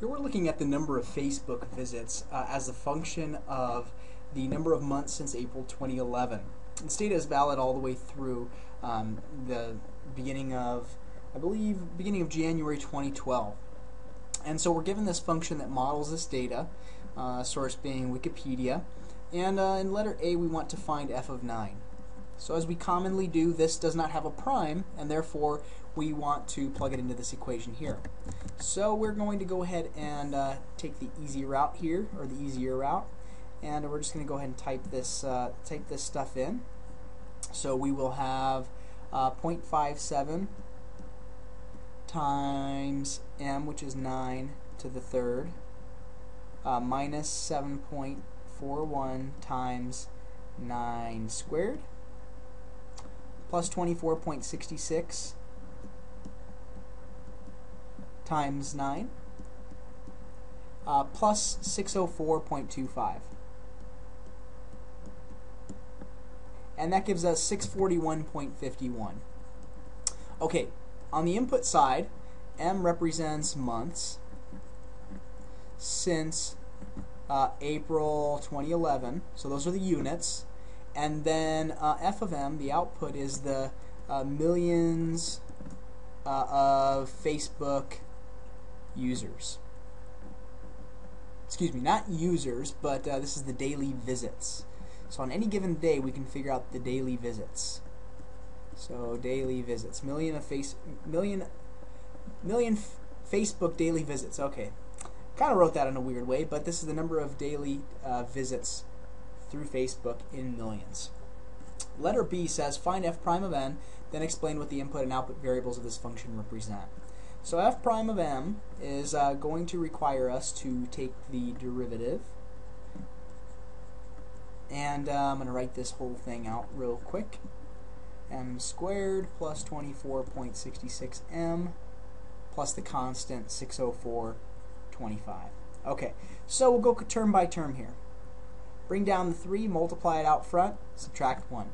Here we're looking at the number of Facebook visits as a function of the number of months since April 2011. This data is valid all the way through the beginning of, I believe, beginning of January 2012. And so we're given this function that models this data, source being Wikipedia, and in letter A we want to find f of 9. So as we commonly do, this does not have a prime, and therefore we want to plug it into this equation here. So we're going to go ahead and take the easy route here, or the easier route, and we're just going to go ahead and type this stuff in. So we will have 0.57 times m, which is 9 to the third, minus 7.41 times 9 squared, plus 24.66 times 9, plus 604.25. And that gives us 641.51. Okay, on the input side, M represents months since April 2011, so those are the units. And then f of m, the output, is the millions of Facebook users. Excuse me, not users, but this is the daily visits. So on any given day, we can figure out the daily visits. So daily visits, million Facebook daily visits. Okay, kind of wrote that in a weird way, but this is the number of daily visits through Facebook in millions. Letter B says find f prime of n, then explain what the input and output variables of this function represent. So f prime of m is going to require us to take the derivative, and I'm going to write this whole thing out real quick. M squared plus 24.66m plus the constant 604.25. Okay, so we'll go term by term here. Bring down the 3, multiply it out front, subtract 1.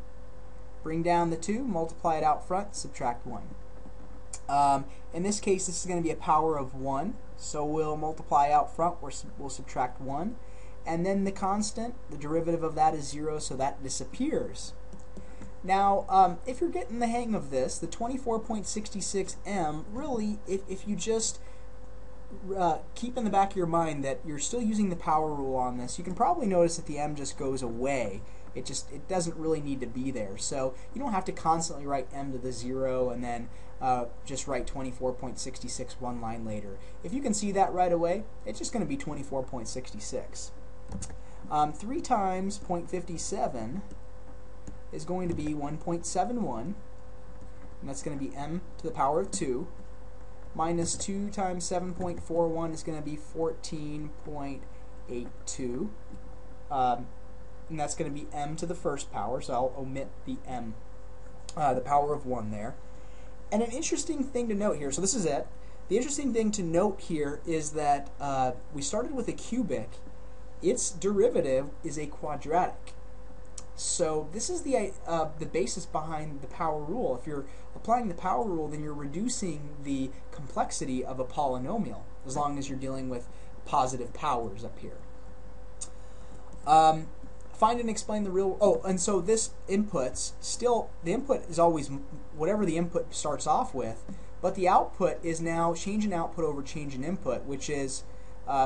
Bring down the 2, multiply it out front, subtract 1. In this case, this is going to be a power of 1, so we'll multiply out front, we'll subtract 1. And then the constant, the derivative of that is 0, so that disappears. Now, if you're getting the hang of this, the 24.66m, really, if you just keep in the back of your mind that you're still using the power rule on this, you can probably notice that the m just goes away. It doesn't really need to be there. So you don't have to constantly write m to the 0 and then just write 24.66 one line later. If you can see that right away, it's just going to be 24.66. 3 times 0.57 is going to be 1.71, and that's going to be m to the power of 2. Minus 2 times 7.41 is going to be 14.82. And that's going to be m to the first power, so I'll omit the m, the power of 1 there. And an interesting thing to note here, so this is it. The interesting thing to note here is that we started with a cubic. Its derivative is a quadratic. So this is the basis behind the power rule. If you're applying the power rule, then you're reducing the complexity of a polynomial, as long as you're dealing with positive powers up here. Find and explain the real. Oh, and so this inputs still, the input is always whatever the input starts off with, but the output is now change in output over change in input, which is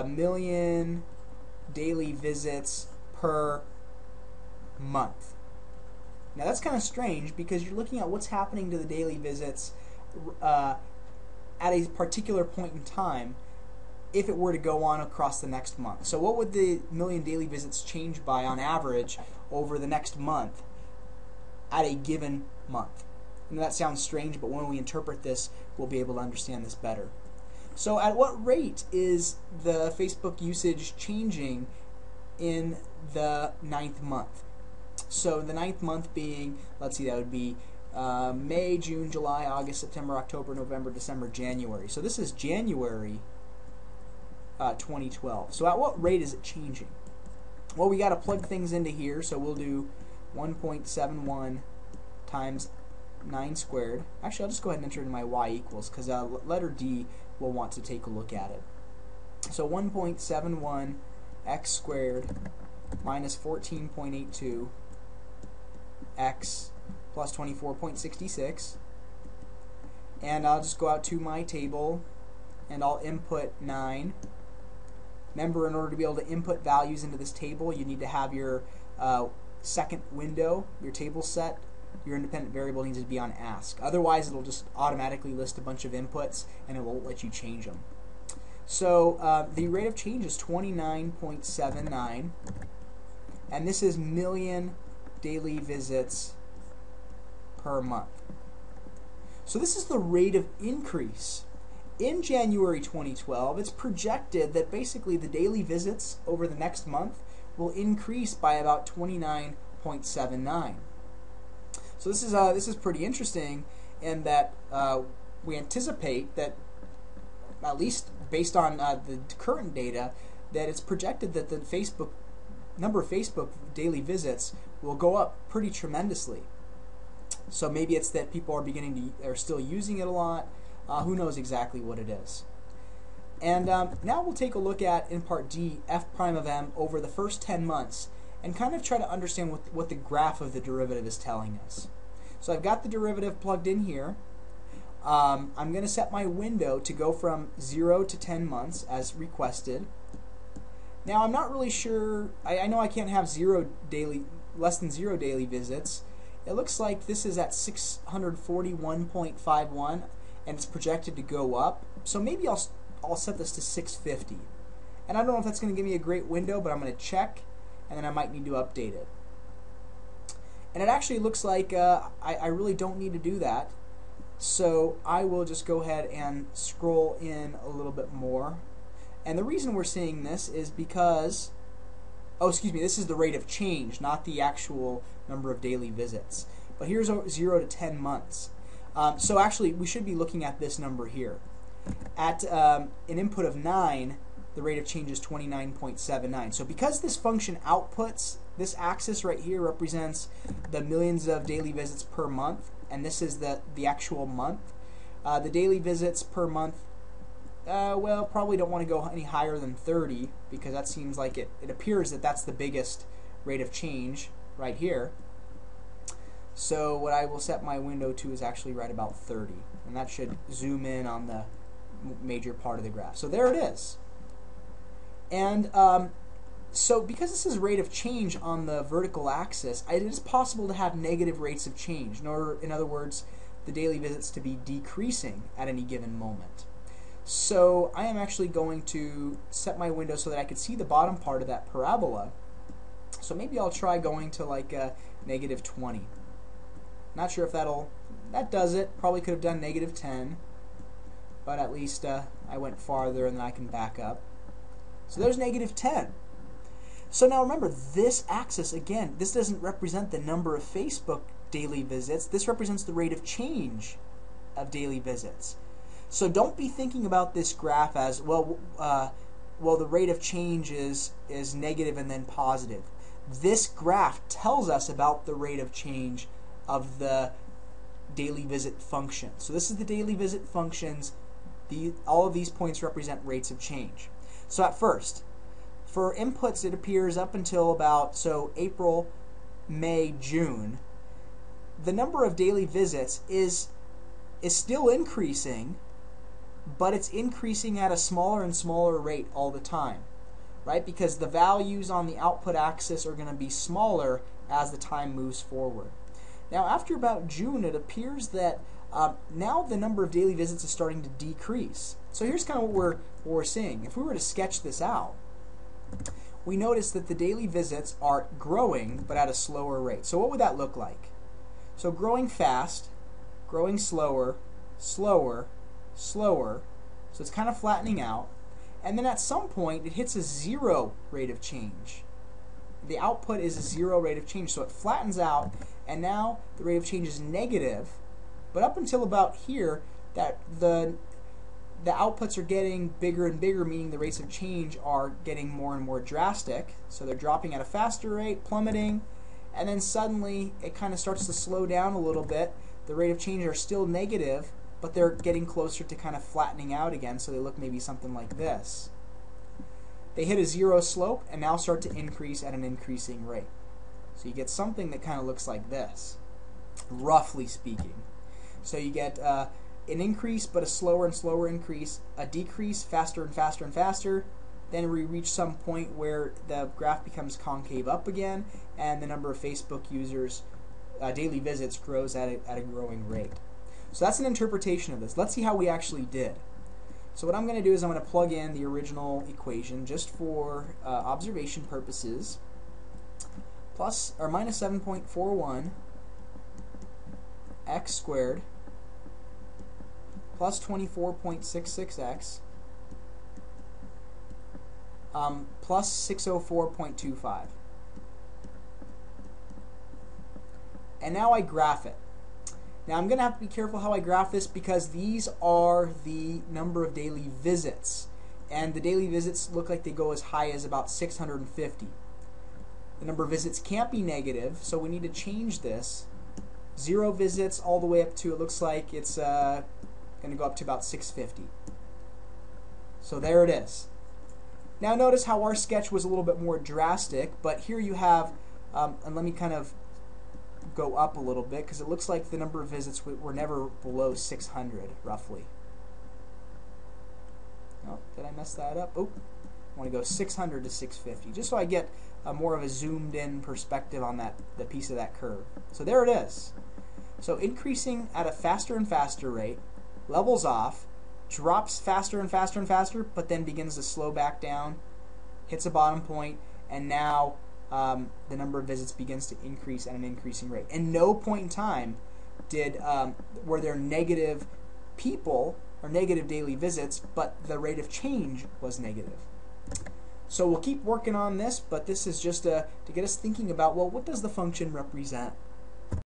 million daily visits per month. Now that's kind of strange because you're looking at what's happening to the daily visits at a particular point in time if it were to go on across the next month. So what would the million daily visits change by on average over the next month at a given month? And that sounds strange, but when we interpret this, we'll be able to understand this better. So at what rate is the Facebook usage changing in the 9th month? So the 9th month being, let's see, that would be May, June, July, August, September, October, November, December, January. So this is January 2012. So at what rate is it changing? Well, we got to plug things into here, so we'll do 1.71 times 9 squared. Actually, I'll just go ahead and enter in my y equals, because letter D will want to take a look at it. So 1.71 x squared minus 14.82 x plus 24.66. And I'll just go out to my table and I'll input 9. Remember, in order to be able to input values into this table, you need to have your second window, your table set, your independent variable needs to be on ask. Otherwise, it'll just automatically list a bunch of inputs and it won't let you change them. So the rate of change is 29.79, and this is million daily visits per month. So this is the rate of increase. In January 2012, it's projected that basically the daily visits over the next month will increase by about 29.79. So this is pretty interesting in that we anticipate that, at least based on the current data, that it's projected that the number of Facebook daily visits will go up pretty tremendously. So maybe it's that people are still using it a lot. Who knows exactly what it is. And now we'll take a look at, in part D, f prime of m over the first 10 months and kind of try to understand what the graph of the derivative is telling us. So I've got the derivative plugged in here. I'm going to set my window to go from 0 to 10 months as requested. Now I'm not really sure, I know I can't have less than 0 daily visits. It looks like this is at 641.51 and it's projected to go up. So maybe I'll set this to 650. And I don't know if that's going to give me a great window, but I'm going to check and then I might need to update it. And it actually looks like I really don't need to do that. So I will just go ahead and scroll in a little bit more. And the reason we're seeing this is because, this is the rate of change, not the actual number of daily visits. But here's 0 to 10 months. So actually, we should be looking at this number here. At an input of 9, the rate of change is 29.79. So because this function outputs, this axis right here represents the millions of daily visits per month, and this is the actual month. The daily visits per month, well, probably don't want to go any higher than 30 because that seems like it appears that that's the biggest rate of change right here. So what I will set my window to is actually right about 30, and that should zoom in on the major part of the graph. So there it is. And so because this is rate of change on the vertical axis, it is possible to have negative rates of change. In other words, the daily visits to be decreasing at any given moment. So I am actually going to set my window so that I can see the bottom part of that parabola. So maybe I'll try going to like negative 20. Not sure if that does it. Probably could have done negative 10, but at least I went farther and then I can back up. So there's negative 10. So now remember, this axis, again, this doesn't represent the number of Facebook daily visits. This represents the rate of change of daily visits. So don't be thinking about this graph as, well, the rate of change is negative and then positive. This graph tells us about the rate of change of the daily visit function. So this is the daily visit functions. All of these points represent rates of change. So at first, for inputs, it appears up until about, April, May, June, the number of daily visits is still increasing, but it's increasing at a smaller and smaller rate all the time, right? Because the values on the output axis are going to be smaller as the time moves forward. Now, after about June, it appears that now the number of daily visits is starting to decrease. So here's kind of what we're seeing. If we were to sketch this out, we notice that the daily visits are growing, but at a slower rate. So what would that look like? So growing fast, growing slower, slower, slower. So it's kind of flattening out. And then at some point, it hits a 0 rate of change. The output is a 0 rate of change. So it flattens out, and now the rate of change is negative. But up until about here, that the outputs are getting bigger and bigger, meaning the rates of change are getting more and more drastic. So they're dropping at a faster rate, plummeting, and then suddenly it kind of starts to slow down a little bit. The rate of change are still negative, but they're getting closer to kind of flattening out again, so they look maybe something like this. they hit a zero slope and now start to increase at an increasing rate. So you get something that kind of looks like this, roughly speaking. So you get an increase but a slower and slower increase, a decrease faster and faster and faster, then we reach some point where the graph becomes concave up again and the number of Facebook users, daily visits, grows at a growing rate. So that's an interpretation of this. Let's see how we actually did. So what I'm going to do is I'm going to plug in the original equation just for observation purposes. Plus or minus 7.41 x squared plus 24.66x plus 604.25. And now I graph it. Now I'm going to have to be careful how I graph this because these are the number of daily visits. And the daily visits look like they go as high as about 650. The number of visits can't be negative, so we need to change this. 0 visits all the way up to, it looks like it's going to go up to about 650. So there it is. Now notice how our sketch was a little bit more drastic, but here you have, and let me kind of go up a little bit because it looks like the number of visits were never below 600 roughly. Oh, did I mess that up? Oh, I want to go 600 to 650 just so I get more of a zoomed in perspective on the piece of that curve. So there it is. So increasing at a faster and faster rate, levels off, drops faster and faster and faster, but then begins to slow back down, hits a bottom point, and now the number of visits begins to increase at an increasing rate. And no point in time were there negative people or negative daily visits, but the rate of change was negative. So we'll keep working on this, but this is just to get us thinking about, well, what does the function represent?